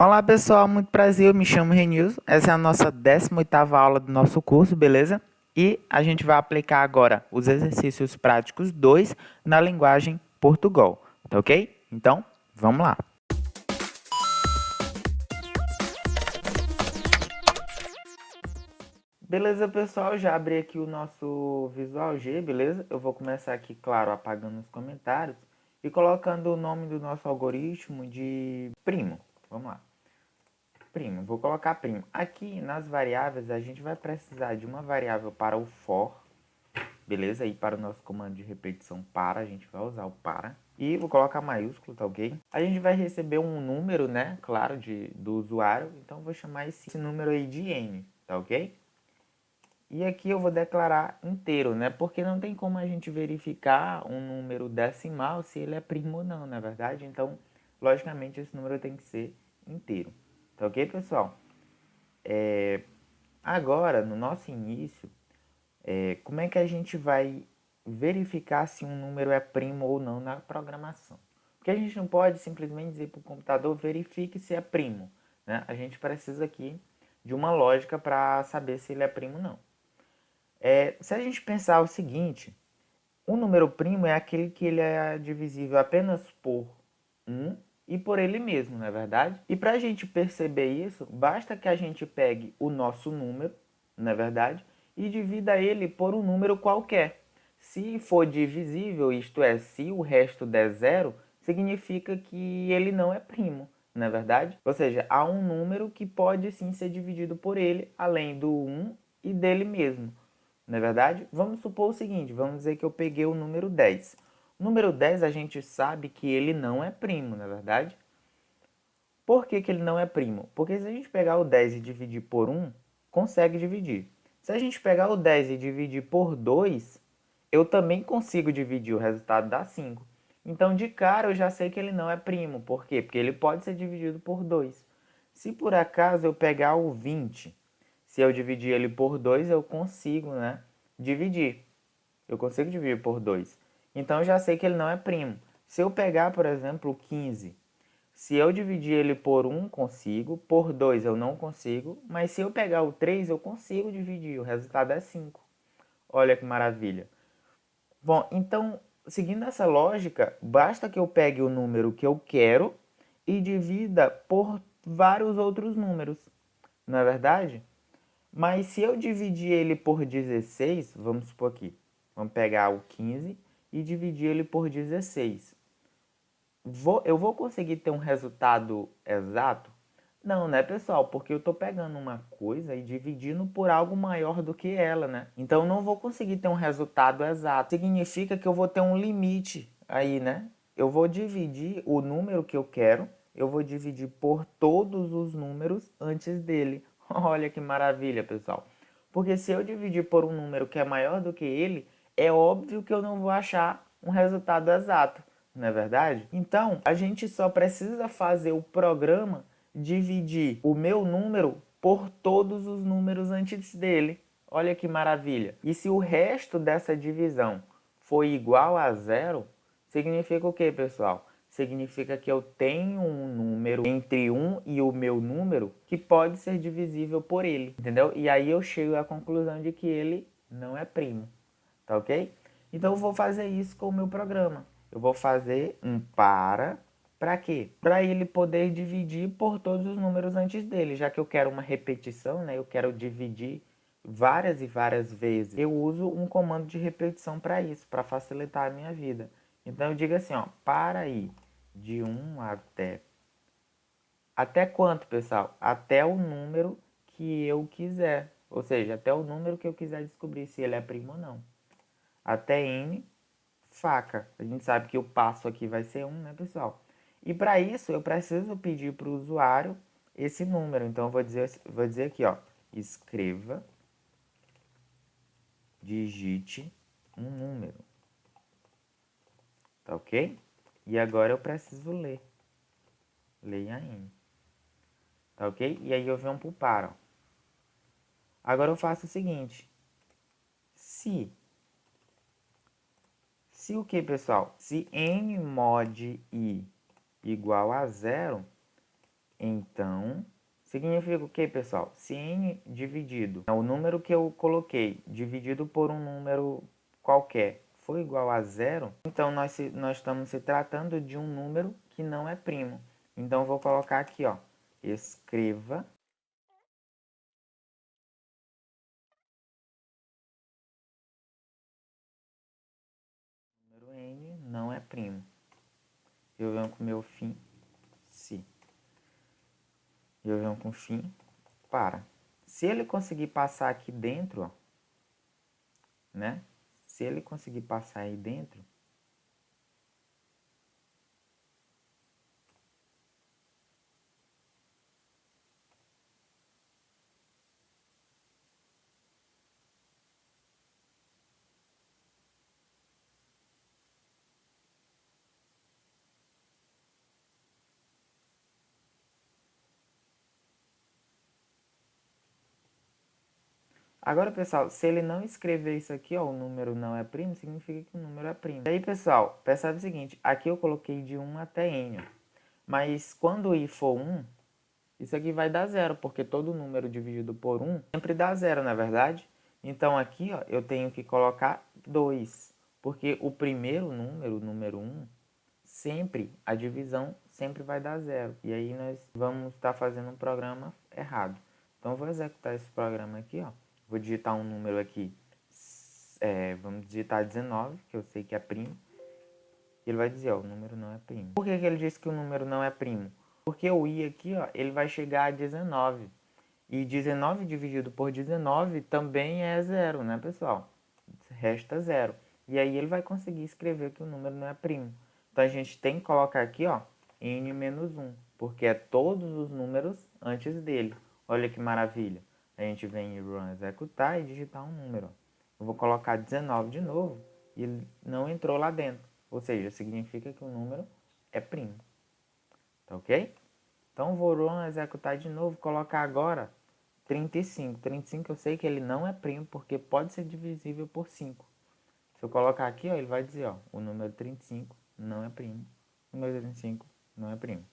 Olá pessoal, muito prazer, eu me chamo Renilson, essa é a nossa 18ª aula do nosso curso, beleza? E a gente vai aplicar agora os exercícios práticos 2 na linguagem Portugal, tá ok? Então, vamos lá. Beleza pessoal, já abri aqui o nosso Visual G, beleza? Eu vou começar aqui, claro, apagando os comentários e colocando o nome do nosso algoritmo de primo, vamos lá. Primo, vou colocar primo. Aqui nas variáveis a gente vai precisar de uma variável para o for, beleza? E para o nosso comando de repetição para, a gente vai usar o para. E vou colocar maiúsculo, tá ok? A gente vai receber um número, né? Claro, do usuário. Então vou chamar esse número aí de n, tá ok? E aqui eu vou declarar inteiro, né? Porque não tem como a gente verificar um número decimal se ele é primo ou não, na é verdade? Então, logicamente, esse número tem que ser inteiro. Tá ok, pessoal? Agora, no nosso início, como é que a gente vai verificar se um número é primo ou não na programação? Porque a gente não pode simplesmente dizer para o computador verifique se é primo, né? A gente precisa aqui de uma lógica para saber se ele é primo ou não. Se a gente pensar o seguinte, um número primo é aquele que ele é divisível apenas por 1 e por ele mesmo, não é verdade? E para a gente perceber isso, basta que a gente pegue o nosso número, não é verdade? E divida ele por um número qualquer. Se for divisível, isto é, se o resto der zero, significa que ele não é primo, não é verdade? Ou seja, há um número que pode sim ser dividido por ele, além do 1 e dele mesmo. Não é verdade? Vamos supor o seguinte, vamos dizer que eu peguei o número 10. O número 10 a gente sabe que ele não é primo, não é verdade? Por que ele não é primo? Porque se a gente pegar o 10 e dividir por 1, consegue dividir. Se a gente pegar o 10 e dividir por 2, eu também consigo dividir, o resultado dá 5. Então, de cara, eu já sei que ele não é primo. Por quê? Porque ele pode ser dividido por 2. Se por acaso eu pegar o 20, se eu dividir ele por 2, eu consigo, né, dividir. Eu consigo dividir por 2. Então, eu já sei que ele não é primo. Se eu pegar, por exemplo, o 15, se eu dividir ele por 1, consigo. Por 2, eu não consigo. Mas se eu pegar o 3, eu consigo dividir. O resultado é 5. Olha que maravilha. Bom, então, seguindo essa lógica, basta que eu pegue o número que eu quero e divida por vários outros números. Não é verdade? Mas se eu dividir ele por 16, vamos supor aqui, vamos pegar o 15 e dividir ele por 16. Eu vou conseguir ter um resultado exato? Não, né, pessoal? Porque eu estou pegando uma coisa e dividindo por algo maior do que ela, né? Então, eu não vou conseguir ter um resultado exato. Significa que eu vou ter um limite aí, né? Eu vou dividir o número que eu quero, eu vou dividir por todos os números antes dele. Olha que maravilha, pessoal. Porque se eu dividir por um número que é maior do que ele, é óbvio que eu não vou achar um resultado exato, não é verdade? Então, a gente só precisa fazer o programa dividir o meu número por todos os números antes dele. Olha que maravilha. E se o resto dessa divisão for igual a zero, significa o que, pessoal? Significa que eu tenho um número entre 1 e o meu número que pode ser divisível por ele, entendeu? E aí eu chego à conclusão de que ele não é primo, tá ok? Então eu vou fazer isso com o meu programa. Eu vou fazer um para quê? Para ele poder dividir por todos os números antes dele, já que eu quero uma repetição, né? Eu quero dividir várias e várias vezes. Eu uso um comando de repetição para isso, para facilitar a minha vida. Então eu digo assim, ó, para ir de 1 até quanto, pessoal? Até o número que eu quiser. Ou seja, até o número que eu quiser descobrir se ele é primo ou não. Até n faca. A gente sabe que o passo aqui vai ser 1, né, pessoal? E para isso eu preciso pedir para o usuário esse número. Então eu vou dizer aqui, ó, escreva, digite um número. Tá ok? E agora eu preciso ler. Leia n. Tá ok? E aí eu venho pro para. Ó. Agora eu faço o seguinte. Se o que, pessoal? Se n mod i igual a zero, Então, significa o que, pessoal? Se n dividido, o número que eu coloquei, dividido por um número qualquer, for igual a zero, então nós estamos se tratando de um número que não é primo. Então, eu vou colocar aqui, ó, escreva número n não é primo. Eu venho com o meu fim, se. Eu venho com fim, para. Se ele conseguir passar aqui dentro, ó, né? Se ele conseguir passar aí dentro, agora, pessoal, se ele não escrever isso aqui, ó, o número não é primo, significa que o número é primo. E aí, pessoal, percebe o seguinte, aqui eu coloquei de 1 até n, ó, mas quando i for 1, isso aqui vai dar zero, porque todo número dividido por 1 sempre dá zero, não é verdade? Então, aqui, ó, eu tenho que colocar 2, porque o primeiro número, o número 1, sempre, a divisão sempre vai dar zero. E aí nós vamos estar fazendo um programa errado. Então, eu vou executar esse programa aqui, ó. Vou digitar um número aqui, vamos digitar 19, que eu sei que é primo. E ele vai dizer, ó, o número não é primo. Por que ele disse que o número não é primo? Porque o i aqui, ó, ele vai chegar a 19. E 19 dividido por 19 também é zero, né, pessoal? Resta zero. E aí ele vai conseguir escrever que o número não é primo. Então a gente tem que colocar aqui, ó, n menos 1, porque é todos os números antes dele. Olha que maravilha. A gente vem em run executar e digitar um número. Eu vou colocar 19 de novo e ele não entrou lá dentro. Ou seja, significa que o número é primo. Tá ok? Então vou run executar de novo, colocar agora 35. 35 eu sei que ele não é primo porque pode ser divisível por 5. Se eu colocar aqui, ó, ele vai dizer, ó, o número 35 não é primo. O número 35 não é primo.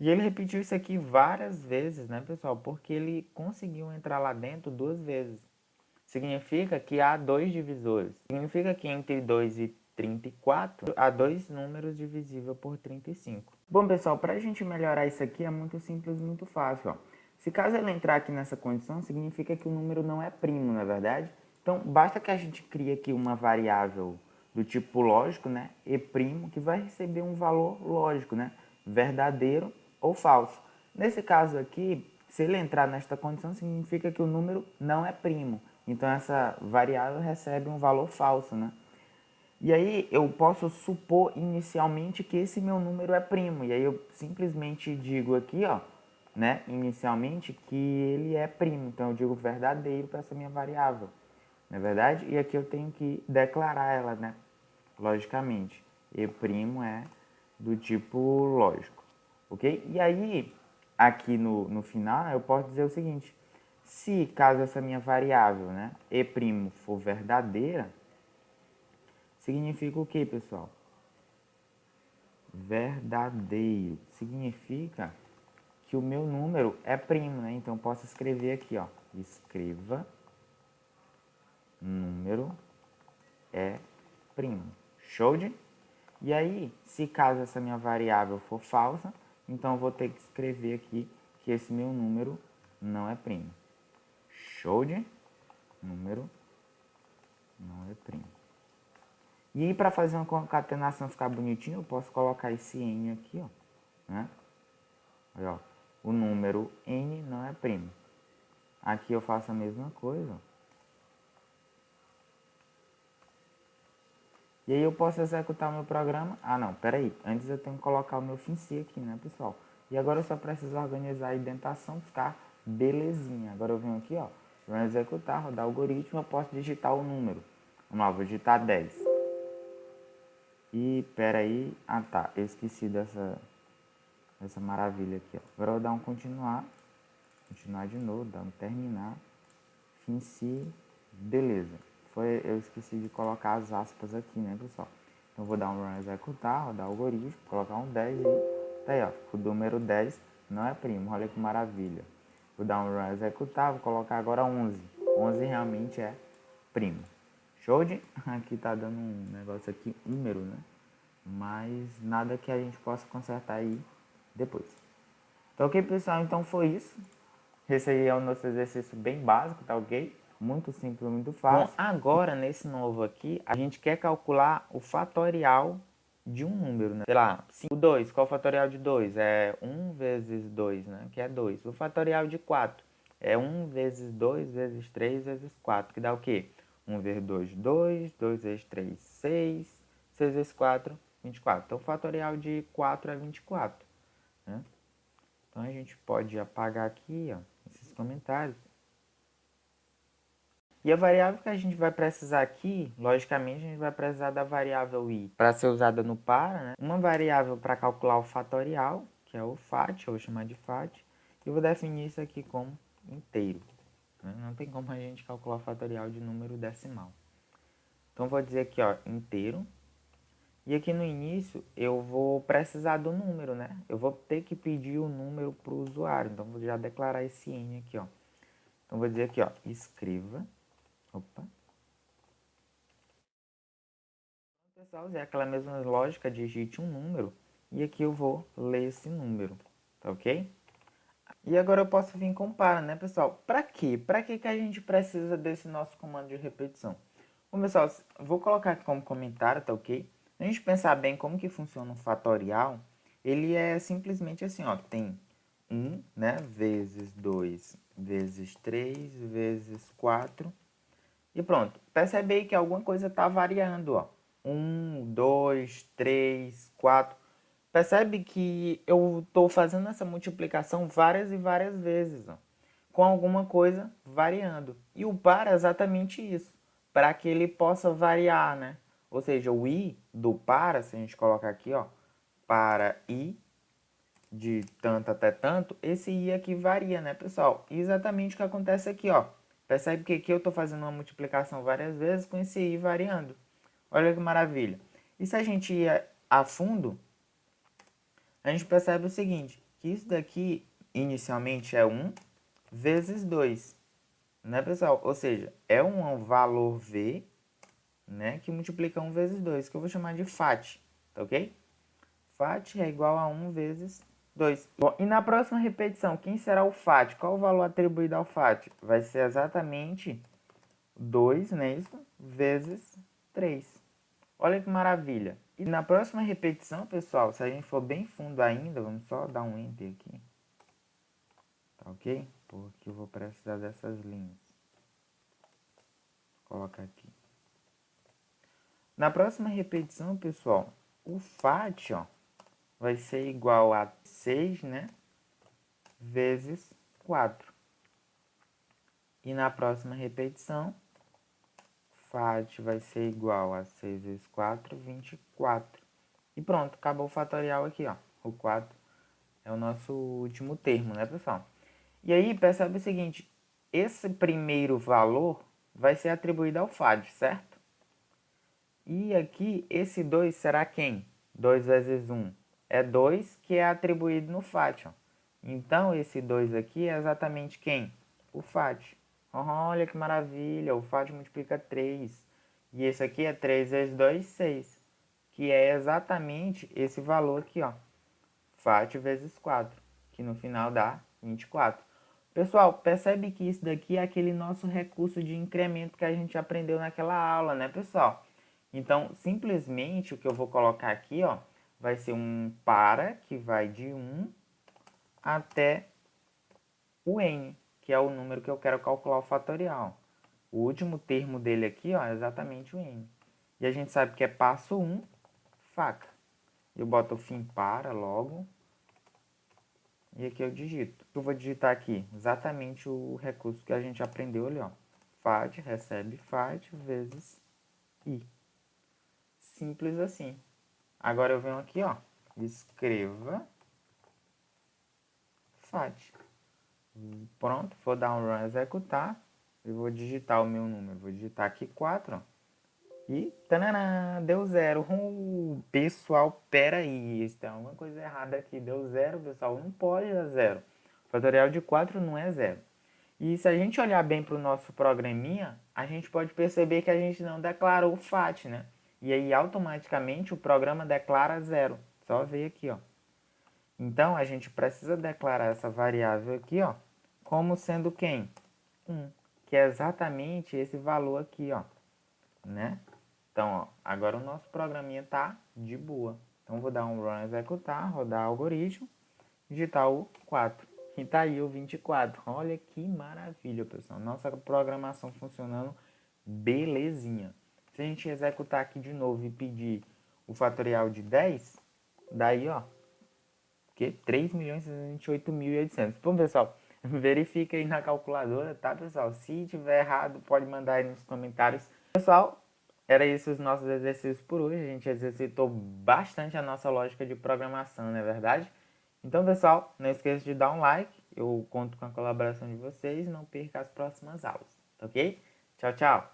E ele repetiu isso aqui várias vezes, né, pessoal? Porque ele conseguiu entrar lá dentro 2 vezes. Significa que há 2 divisores. Significa que entre 2 e 34 há 2 números divisíveis por 35. Bom, pessoal, para a gente melhorar isso aqui é muito simples, muito fácil, ó. Se caso ele entrar aqui nessa condição, significa que o número não é primo, não é verdade? Então, basta que a gente crie aqui uma variável do tipo lógico, né? E', que vai receber um valor lógico, né? Verdadeiro ou falso. Nesse caso aqui, se ele entrar nesta condição, significa que o número não é primo. Então, essa variável recebe um valor falso, né? E aí, eu posso supor inicialmente que esse meu número é primo. E aí, eu simplesmente digo aqui, ó, né, inicialmente, que ele é primo. Então, eu digo verdadeiro para essa minha variável. Não é verdade? E aqui eu tenho que declarar ela, né? Logicamente. E' é do tipo lógico. Ok? E aí, aqui no final, eu posso dizer o seguinte. Se, caso essa minha variável, né, E' for verdadeira, significa o que, pessoal? Verdadeiro. Significa que o meu número é primo, né? Então, eu posso escrever aqui, ó. Escreva número é primo. Show de? E aí, se caso essa minha variável for falsa, então eu vou ter que escrever aqui que esse meu número não é primo. Show de? Número não é primo. E aí, para fazer uma concatenação ficar bonitinho, eu posso colocar esse n aqui, ó, né? Aí, ó, o número n não é primo. Aqui eu faço a mesma coisa, ó. E aí eu posso executar o meu programa. Ah, não, peraí. Antes eu tenho que colocar o meu fim C aqui, né, pessoal? E agora eu só preciso organizar a indentação, ficar belezinha. Agora eu venho aqui, ó, vou executar, rodar o algoritmo, eu posso digitar o número. Vamos lá, vou digitar 10. E, peraí. Ah, tá, eu esqueci dessa maravilha aqui, ó. Agora eu vou dar um continuar de novo, dar um terminar, fim C, beleza. Eu esqueci de colocar as aspas aqui, né, pessoal? Então, eu vou dar um run executar, rodar o algoritmo, colocar um 10 e tá aí, ó. O número 10 não é primo. Olha que maravilha. Vou dar um run executar, vou colocar agora 11. 11 realmente é primo. Show de... Aqui tá dando um negócio aqui, número, né? Mas nada que a gente possa consertar aí depois. Então, ok, pessoal? Então foi isso. Esse aí é o nosso exercício bem básico, tá ok? Muito simples, muito fácil. Bom, agora, nesse novo aqui, a gente quer calcular o fatorial de um número, né? Sei lá, 5, 2. Qual é o fatorial de 2? É 1 vezes 2, né? Que é 2. O fatorial de 4 é 1 vezes 2 vezes 3 vezes 4, que dá o quê? 1 vezes 2, 2. 2 vezes 3, 6. 6 vezes 4, 24. Então, o fatorial de 4 é 24, né? Então, a gente pode apagar aqui, ó, esses comentários. E a variável que a gente vai precisar aqui, logicamente, a gente vai precisar da variável i para ser usada no para, né? Uma variável para calcular o fatorial, que é o fat, eu vou chamar de fat, e vou definir isso aqui como inteiro, né? Não tem como a gente calcular o fatorial de número decimal. Então, vou dizer aqui, ó, inteiro. E aqui no início, eu vou precisar do número, né? Eu vou ter que pedir o número para o usuário. Então, vou já declarar esse n aqui, ó. Então, vou dizer aqui, ó, escreva. Opa. Pessoal, é aquela mesma lógica, digite um número. E aqui eu vou ler esse número, tá ok? E agora eu posso vir compara, né, pessoal? Para quê? Para que a gente precisa desse nosso comando de repetição? Bom, pessoal, vou colocar aqui como comentário, tá ok? A gente pensar bem como que funciona o fatorial, ele é simplesmente assim, ó, tem 1, né, vezes 2, vezes 3, vezes 4, e pronto. Percebe aí que alguma coisa está variando, ó. 1, 2, 3, 4. Percebe que eu estou fazendo essa multiplicação várias e várias vezes, ó, com alguma coisa variando. E o para é exatamente isso, para que ele possa variar, né? Ou seja, o i do para, se a gente colocar aqui, ó, para i de tanto até tanto, esse i aqui varia, né, pessoal? E exatamente o que acontece aqui, ó. Percebe que aqui eu estou fazendo uma multiplicação várias vezes com esse i variando. Olha que maravilha. E se a gente ir a fundo, a gente percebe o seguinte, que isso daqui inicialmente é 1 vezes 2, né, pessoal? Ou seja, é um valor v, né, que multiplica 1 vezes 2, que eu vou chamar de fat, tá ok? Fat é igual a 1 vezes 2. Bom, e na próxima repetição, quem será o fat? Qual o valor atribuído ao fat? Vai ser exatamente 2, né, isso? Vezes 3. Olha que maravilha. E na próxima repetição, pessoal, se a gente for bem fundo ainda, vamos só dar um enter aqui. Tá ok? Porque eu vou precisar dessas linhas. Vou colocar aqui. Na próxima repetição, pessoal, o fat, ó, vai ser igual a 6, né? Vezes 4. E na próxima repetição, fat vai ser igual a 6 vezes 4, 24. E pronto, acabou o fatorial aqui, ó. O 4 é o nosso último termo, né, pessoal? E aí, percebe o seguinte, esse primeiro valor vai ser atribuído ao fat, certo? E aqui, esse 2 será quem? 2 vezes 1 é 2 que é atribuído no fat, ó. Então, esse 2 aqui é exatamente quem? O fat. Olha que maravilha, o fat multiplica 3. E esse aqui é 3 vezes 2, 6. Que é exatamente esse valor aqui, ó. Fat vezes 4, que no final dá 24. Pessoal, percebe que isso daqui é aquele nosso recurso de incremento que a gente aprendeu naquela aula, né, pessoal? Então, simplesmente o que eu vou colocar aqui, ó, vai ser um para que vai de 1 até o n, que é o número que eu quero calcular o fatorial. O último termo dele aqui, ó, é exatamente o n. E a gente sabe que é passo 1, faca. Eu boto o fim para logo. E aqui eu digito. Eu vou digitar aqui exatamente o recurso que a gente aprendeu ali, ó. Fat recebe fat vezes i. Simples assim. Agora eu venho aqui, ó. Escreva fat. Pronto, vou dar um run executar. Eu vou digitar o meu número. Vou digitar aqui 4, ó. E tananã, deu zero. Pessoal, peraí, tem alguma coisa errada aqui. Deu zero, pessoal. Não pode dar zero. O fatorial de 4 não é zero. E se a gente olhar bem para o nosso programinha, a gente pode perceber que a gente não declarou o FAT, né? E aí automaticamente o programa declara zero. Só ver aqui, ó. Então a gente precisa declarar essa variável aqui, ó, como sendo quem? 1, que é exatamente esse valor aqui, ó, né? Então, ó, agora o nosso programinha tá de boa. Então vou dar um run executar, rodar algoritmo, digitar o 4. E tá aí o 24. Olha que maravilha, pessoal. Nossa programação funcionando belezinha. Se a gente executar aqui de novo e pedir o fatorial de 10, daí, ó, que 3.628.800. Bom, pessoal, verifica aí na calculadora, tá, pessoal? Se tiver errado, pode mandar aí nos comentários. Pessoal, era isso os nossos exercícios por hoje. A gente exercitou bastante a nossa lógica de programação, não é verdade? Então, pessoal, não esqueça de dar um like. Eu conto com a colaboração de vocês. Não perca as próximas aulas, tá ok? Tchau, tchau!